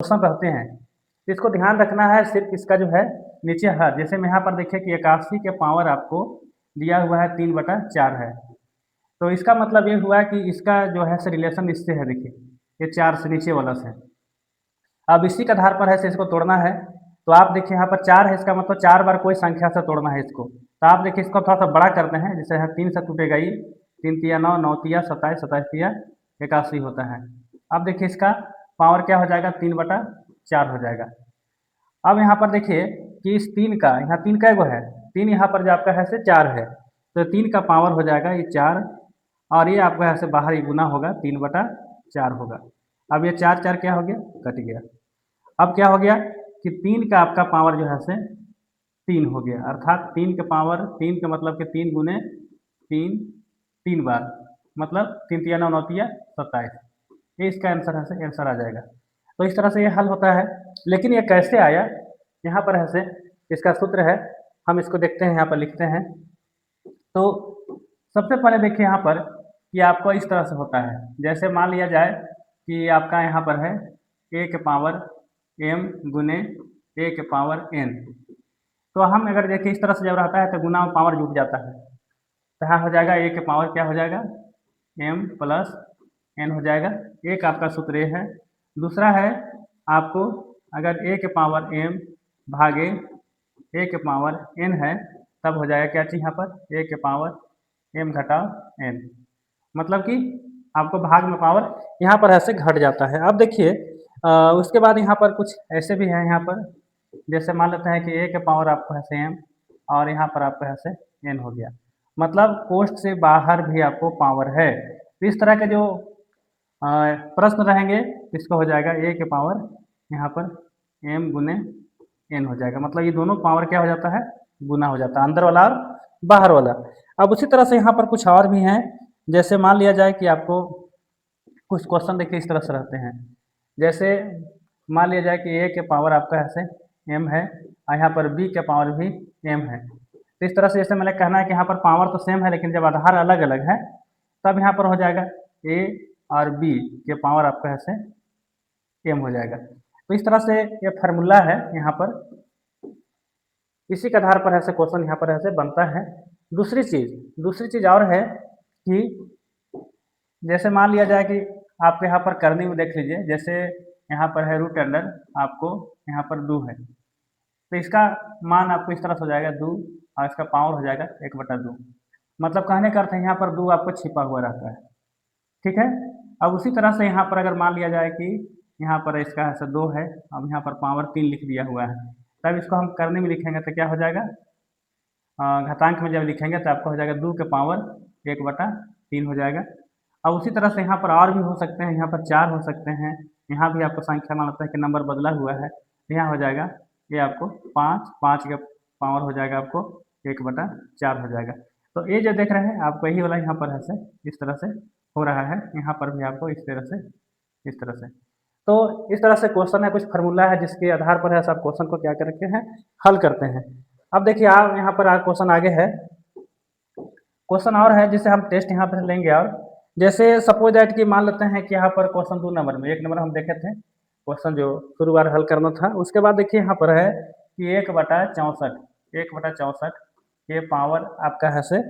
Question रहते हैं, तो इसको ध्यान रखना है। सिर्फ इसका जो है नीचे हर, जैसे मैं यहाँ पर देखिए कि 81 के पावर आपको दिया हुआ है 3/4 है, तो इसका मतलब ये हुआ कि इसका जो है से रिलेशन इससे है, देखिए ये 4 से नीचे वाला से। अब इसी के आधार पर है से इसको तोड़ना है, तो आप देखिए यहाँ पर 4 है, इसका मतलब 4 बार कोई संख्या से तोड़ना है इसको। तो आप देखिए इसको थोड़ा सा बड़ा करते हैं, जैसे यहाँ 3 से टूटेगा ये, 3 तिया 9, 9 तिया 27, 27 तिया 81 होता है। अब देखिए इसका पावर क्या हो जाएगा, 3/4 हो जाएगा। अब यहाँ पर देखिए कि इस 3 का, यहाँ 3 का एगो है, 3 यहाँ पर जो आपका है से 4 है, तो 3 का पावर हो जाएगा ये 4, और ये आपका ऐसे बाहर ही गुना होगा, 3/4 होगा। अब ये 4 4 क्या हो गया, कट गया। अब क्या हो गया कि 3 का आपका पावर जो है से 3 हो गया, अर्थात 3 के पावर 3 का मतलब कि 3 गुने 3, 3 बार, मतलब 3 तिया 9, 9 तिया 27, ये इसका आंसर है से आंसर आ जाएगा। तो इस तरह से ये हल होता है। लेकिन ये कैसे आया, यहाँ पर है से इसका सूत्र है, हम इसको देखते हैं, यहाँ पर लिखते हैं। तो सबसे पहले देखिए यहाँ पर कि आपको इस तरह से होता है, जैसे मान लिया जाए कि आपका यहाँ पर है a के पावर m गुने a के पावर n, तो हम अगर देखिए इस तरह से जब रहता है तो गुना में पावर जुट जाता है, तो यहाँ हो जाएगा a के पावर क्या हो जाएगा, m प्लस n हो जाएगा। एक आपका सूत्र ये है। दूसरा है आपको अगर a के पावर m भागे a के पावर n है, तब हो जाएगा क्या चीज़ यहाँ पर, a के पावर m घटाओ n, मतलब कि आपको भाग में पावर यहाँ पर ऐसे घट जाता है। अब देखिए उसके बाद यहाँ पर कुछ ऐसे भी है, यहाँ पर जैसे मान लेते हैं कि a के पावर आपको है से m, और यहाँ पर आपको है से n हो गया, मतलब कोष्ठ से बाहर भी आपको पावर है। तो इस तरह के जो प्रश्न रहेंगे, इसको हो जाएगा a के पावर यहाँ पर m गुने n हो जाएगा, मतलब ये दोनों पावर क्या हो जाता है, गुना हो जाता है, अंदर वाला और बाहर वाला। अब उसी तरह से यहाँ पर कुछ और भी हैं, जैसे मान लिया जाए कि आपको कुछ क्वेश्चन देखिए इस तरह से रहते हैं, जैसे मान लिया जाए कि a के पावर आपका ऐसे m है, और यहाँ पर b के पावर भी m है। तो इस तरह से जैसे मैंने कहना है कि यहाँ पर पावर तो सेम है, लेकिन जब आधार अलग अलग है तब यहाँ पर हो जाएगा a और b के पावर आपका ऐसे m हो जाएगा। तो इस तरह से ये फार्मूला है यहाँ पर, इसी के आधार पर ऐसे क्वेश्चन यहाँ पर ऐसे बनता है। दूसरी चीज़ और है कि जैसे मान लिया जाए कि आपके यहाँ पर करनी में देख लीजिए, जैसे यहाँ पर है रूट अंडर आपको यहाँ पर 2 है, तो इसका मान आपको इस तरह से हो जाएगा 2, और इसका पावर हो जाएगा 1/2, मतलब कहने का अर्थ है यहाँ पर 2 आपको छिपा हुआ रहता है, ठीक है। अब उसी तरह से यहाँ पर अगर मान लिया जाए कि यहाँ पर इसका ऐसा 2 है, अब यहाँ पर पावर 3 लिख दिया हुआ है, तब इसको हम करने में लिखेंगे तो क्या हो जाएगा, घातांक में जब लिखेंगे तो आपको हो जाएगा 2 के पावर 1/3 हो जाएगा। अब उसी तरह से यहाँ पर और भी हो सकते हैं, यहाँ पर 4 हो सकते हैं, यहाँ भी आपको संख्या मान लेते हैं कि नंबर बदला हुआ है, यहाँ हो जाएगा ये आपको 5 के पावर हो जाएगा आपको 1/4 हो जाएगा। तो ये जो देख रहे हैं आपको यही वाला यहाँ पर है से इस तरह से हो रहा है, यहाँ पर भी आपको इस तरह से। तो इस तरह से क्वेश्चन है, कुछ फार्मूला है जिसके आधार पर है सब क्वेश्चन को क्या करते हैं, हल करते हैं। अब देखिए आप यहाँ पर क्वेश्चन आगे है, क्वेश्चन और है जिसे हम टेस्ट यहाँ पर लेंगे। और जैसे सपोज दैट कि मान लेते हैं कि यहाँ पर क्वेश्चन 2 नंबर में, 1 नंबर हम देखे थे क्वेश्चन जो शुरू बार हल करना था, उसके बाद देखिए यहाँ पर है कि 1/64 ये पावर आपका है से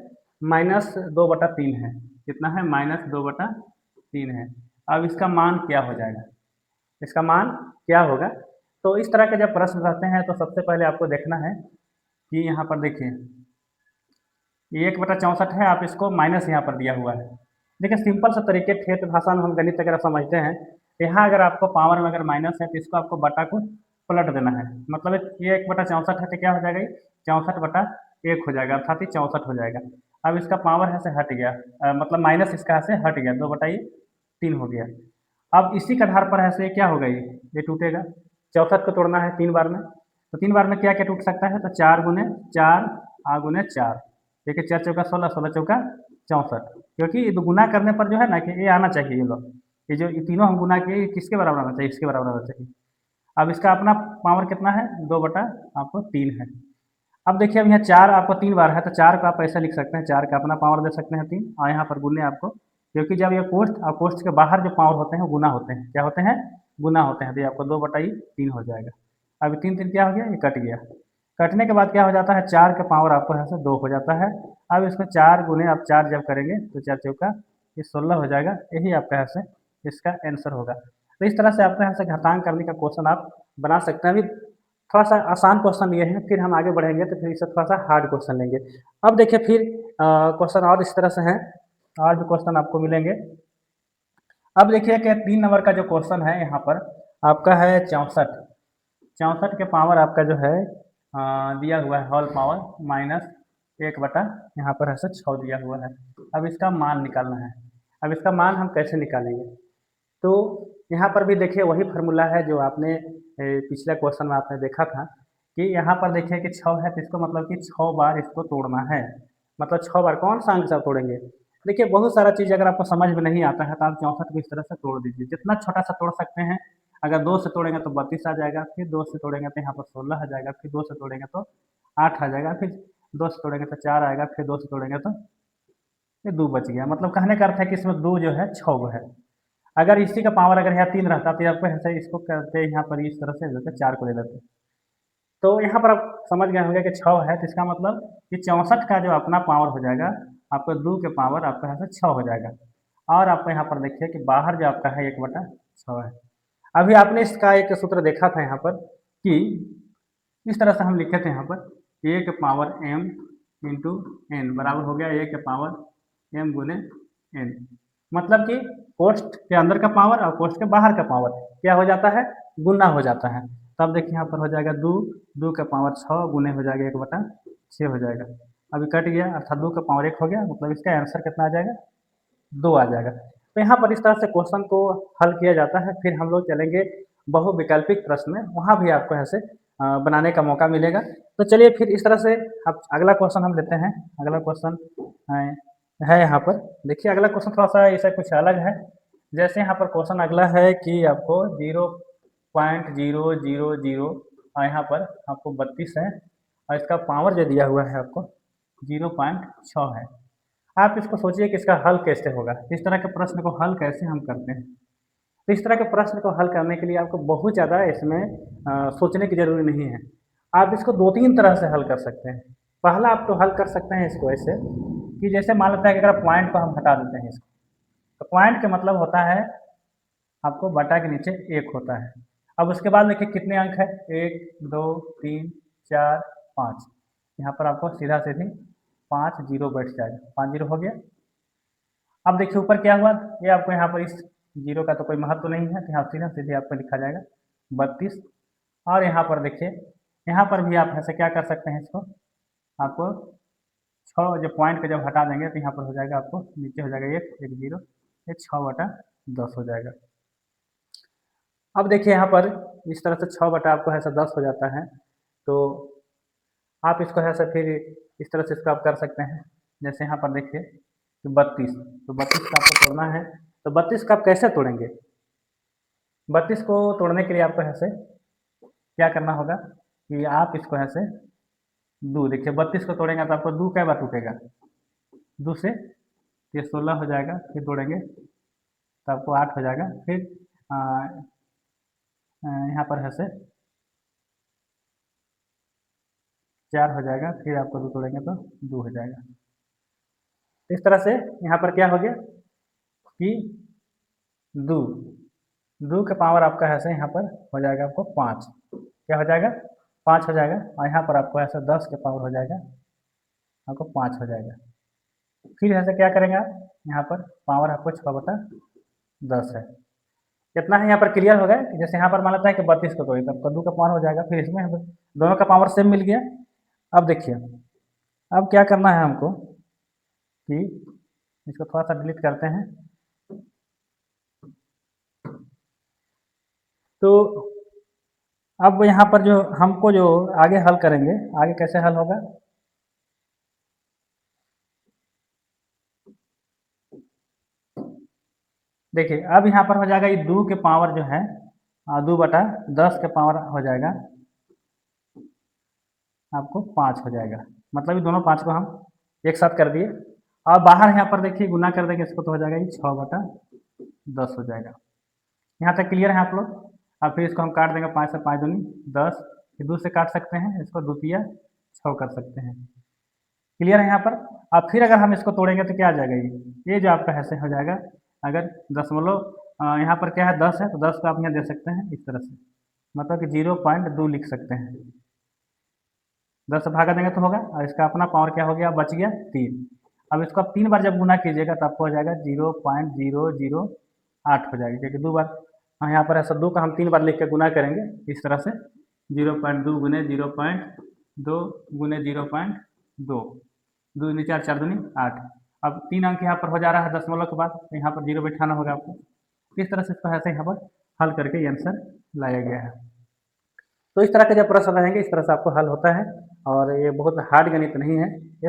-2/3 है, कितना है, -2/3 है। अब इसका मान क्या हो जाएगा, इसका मान क्या होगा। तो इस तरह के जब प्रश्न रहते हैं तो सबसे पहले आपको देखना है कि यहाँ पर देखिए ये 1/64 है, आप इसको माइनस यहाँ पर दिया हुआ है। देखिए सिंपल सा तरीके, ठेठ भाषा में हम गणित अगर समझते हैं, यहाँ अगर आपको पावर में अगर माइनस है तो इसको आपको बटा को पलट देना है, मतलब ये 1/64 है तो क्या हो जाएगा, 64/1 हो जाएगा, अर्थात 64 हो जाएगा। अब इसका पावर है से हट गया, मतलब माइनस इसका से हट गया, 2/3 हो गया। अब इसी के आधार पर है से क्या होगा, ये टूटेगा, 64 को तोड़ना है 3 बार में, तो 3 बार में क्या क्या टूट सकता है, तो 4 गुने 4 गुने 4, देखिए 4 चौका 16, 16 चौका 64, क्योंकि ये गुना करने पर जो है ना कि ये आना चाहिए, ये लोग ये जो तीनों हम गुना किए किसके बराबर आना चाहिए, इसके बराबर आना चाहिए। अब इसका अपना पावर कितना है, 2/3 है। अब देखिए अब यहाँ 4 आपको 3 बार है, तो 4 को आप ऐसा लिख सकते हैं, 4 का अपना पावर दे सकते हैं 3, और यहाँ पर गुने आपको, क्योंकि जब ये कोष्ठ और कोष्ठ के बाहर जो पावर होते हैं वो गुना होते हैं, क्या होते हैं, गुना होते हैं, तो ये आपको 2/3 हो जाएगा। अब 3 क्या हो गया, ये कट गया। कटने के बाद क्या हो जाता है, 4 का पावर आपको यहाँ से 2 हो जाता है। अब इसको 4 गुने आप 4 जब करेंगे तो 4 चौका ये 16 हो जाएगा। यही आपका यहाँ से इसका आंसर होगा। तो इस तरह से आपको यहाँ से घातांक करने का क्वेश्चन आप बना सकते हैं। अभी थोड़ा सा आसान क्वेश्चन लिए हैं, फिर हम आगे बढ़ेंगे तो फिर इससे थोड़ा सा हार्ड क्वेश्चन लेंगे। अब देखिए फिर क्वेश्चन और इस तरह से हैं, और भी क्वेश्चन आपको मिलेंगे। अब देखिए कि 3 नंबर का जो क्वेश्चन है यहाँ पर आपका है 64। 64 के पावर आपका जो है दिया हुआ है होल पावर माइनस 1/, यहाँ पर ऐसे 6 दिया हुआ है। अब इसका मान निकालना है। अब इसका मान हम कैसे निकालेंगे, तो यहाँ पर भी देखिए वही फार्मूला है जो आपने पिछले क्वेश्चन में आपने देखा था कि यहाँ पर देखिए कि 6 है, तो इसको मतलब कि 6 बार इसको तोड़ना है। मतलब 6 बार कौन सा अंक से आप तोड़ेंगे। देखिए बहुत सारा चीज़ अगर आपको समझ में नहीं आता है तो आप 64 को इस तरह से तोड़ दीजिए, जितना छोटा सा तोड़ सकते हैं। अगर 2 से तोड़ेंगे तो 32 आ जाएगा, फिर 2 से तोड़ेंगे तो यहाँ पर 16 आ जाएगा, फिर 2 से तोड़ेंगे तो 8 आ जाएगा, फिर 2 से तोड़ेंगे तो 4 आएगा, फिर 2 से तोड़ेंगे तो ये 2 बच गया। मतलब कहने का अर्थ है कि इसमें 2 जो है 6 है। अगर इसी का पावर अगर यहाँ 3 रहता तो आपको ऐसे इसको करते यहाँ पर इस तरह से लेते 4 को ले लेते। तो यहाँ पर आप समझ गए होंगे कि 6 है, तो इसका मतलब कि 64 का जो अपना पावर हो जाएगा आपको 2 के पावर आपका यहाँ से 6 हो जाएगा। और आपको यहाँ पर देखिए कि बाहर जो आपका है 1/6 है। अभी आपने इसका एक सूत्र देखा था यहाँ पर कि इस तरह से हम लिखे थे यहाँ पर a के पावर m इंटू एन बराबर हो गया a के पावर m गुने n। मतलब कि कोष्ठ के अंदर का पावर और कोष्ठ के बाहर का पावर क्या हो जाता है, गुना हो जाता है। तब देखिए यहाँ पर हो जाएगा 2 के पावर 6 गुने हो जाएगा 1/6 हो जाएगा। अभी कट गया अर्थात 2 का पावर 1 हो गया, मतलब इसका आंसर कितना आ जाएगा, 2 आ जाएगा। तो यहाँ पर इस तरह से क्वेश्चन को हल किया जाता है। फिर हम लोग चलेंगे बहुविकल्पिक प्रश्न में, वहाँ भी आपको ऐसे बनाने का मौका मिलेगा। तो चलिए फिर इस तरह से अब अगला क्वेश्चन हम लेते हैं। अगला क्वेश्चन है यहाँ पर देखिए, अगला क्वेश्चन थोड़ा सा ऐसा कुछ अलग है। जैसे यहाँ पर क्वेश्चन अगला है कि आपको 0.000 और यहाँ पर आपको 32 है और इसका पावर जो दिया हुआ है आपको 0.6 है। आप इसको सोचिए कि इसका हल कैसे होगा, इस तरह के प्रश्न को हल कैसे हम करते हैं। तो इस तरह के प्रश्न को हल करने के लिए आपको बहुत ज़्यादा इसमें सोचने की जरूरी नहीं है। आप इसको 2-3 तरह से हल कर सकते हैं। पहला आप तो हल कर सकते हैं इसको ऐसे कि जैसे मान लेते हैं कि अगर पॉइंट को हम हटा देते हैं इसको, तो पॉइंट का मतलब होता है आपको बटा के नीचे 1 होता है। अब उसके बाद देखिए कितने अंक है, 1 2 3 4 5, यहाँ पर आपको सीधा सीधी 5 0 बैठ जाएगा, 5 0 हो गया। अब देखिए ऊपर क्या हुआ, ये आपको यहाँ पर इस 0 का तो कोई महत्व तो नहीं है, तो यहाँ सीधा सीधे आपको लिखा जाएगा 32। और यहाँ पर देखिए यहाँ पर भी आप ऐसे क्या कर सकते हैं, इसको आपको 6 जो पॉइंट को जब हटा देंगे तो यहाँ पर हो जाएगा आपको नीचे हो जाएगा 1 1 0, ये 6/10 हो जाएगा। अब देखिए यहाँ पर इस तरह से 6 आपको ऐसा 10 हो जाता है। तो आप इसको ऐसा फिर इस तरह से इसको आप कर सकते हैं। जैसे यहाँ पर देखिए तो 32, तो 32 का आपको तोड़ना है। तो 32 का आप कैसे तोड़ेंगे, 32 को तोड़ने के लिए आपको ऐसे क्या करना होगा कि आप इसको ऐसे 2 देखिए 32 को तोड़ेंगे तो आपको 2 कै बार टूटेगा, 2 से ये 16 हो जाएगा, फिर तोड़ेंगे तो आपको 8 हो जाएगा, फिर यहाँ पर ऐसे 4 हो जाएगा, फिर आपको 2 तोड़ेंगे तो 2 हो जाएगा। इस तरह से यहाँ पर क्या हो गया कि 2 के पावर आपका ऐसे यहाँ पर हो जाएगा आपको 5, क्या हो जाएगा 5 हो जाएगा। और यहाँ पर आपको ऐसा 10 के पावर हो जाएगा आपको 5 हो जाएगा। फिर ऐसे क्या करेंगे आप, यहाँ पर पावर आपको 6/10 है। कितना है यहाँ पर क्लियर हो गया कि जैसे यहाँ पर मान लेता है कि 32 को तोड़ी तब 2 का पावर हो जाएगा, फिर इसमें दोनों का पावर सेम मिल गया। अब देखिए अब क्या करना है हमको कि इसको थोड़ा सा डिलीट करते हैं। तो अब यहाँ पर जो हमको जो आगे हल करेंगे, आगे कैसे हल होगा, देखिए अब यहाँ पर हो जाएगा ये 2 के पावर जो है 2/10 के पावर हो जाएगा आपको 5 हो जाएगा। मतलब ये दोनों 5 को हम एक साथ कर दिए और बाहर यहाँ पर देखिए गुना कर देंगे इसको तो हो जाएगा ये 6/10 हो जाएगा। यहाँ तक क्लियर है आप लोग। अब फिर इसको हम काट देंगे, 5 से 5 दूनी 10, फिर 2 से काट सकते हैं, इसको 2 तिया 6 कर सकते हैं। क्लियर है यहाँ पर। अब फिर अगर हम इसको तोड़ेंगे तो क्या आ जाएगा, ये जो आपका ऐसे हो जाएगा। अगर दशमलव यहाँ पर क्या है 10 है, तो 10 को आप यहाँ दे सकते हैं इस तरह से, मतलब कि 0.2 लिख सकते हैं। 10 से भागा देंगे तो होगा, और इसका अपना पावर क्या हो गया, बच गया 3। अब इसको आप 3 बार जब गुना कीजिएगा तो आपको हो जाएगा 0.008 हो जाएगा, क्योंकि 2 बार यहाँ पर ऐसा 2 का हम 3 बार लिख के गुना करेंगे इस तरह से, 0.2 गुने 0.2 गुने 0.2, 2 दूनी 4, 4 दूनी 8। अब 3 अंक यहाँ पर हो जा रहा है दशमलव के बाद, तो यहाँ पर 0 बैठाना होगा आपको। इस तरह से इसको ऐसे यहाँ पर हल करके ये आंसर लाया गया है। तो इस तरह के जब प्रश्न रहेंगे इस तरह से आपको हल होता है, और ये बहुत हार्ड गणित नहीं है।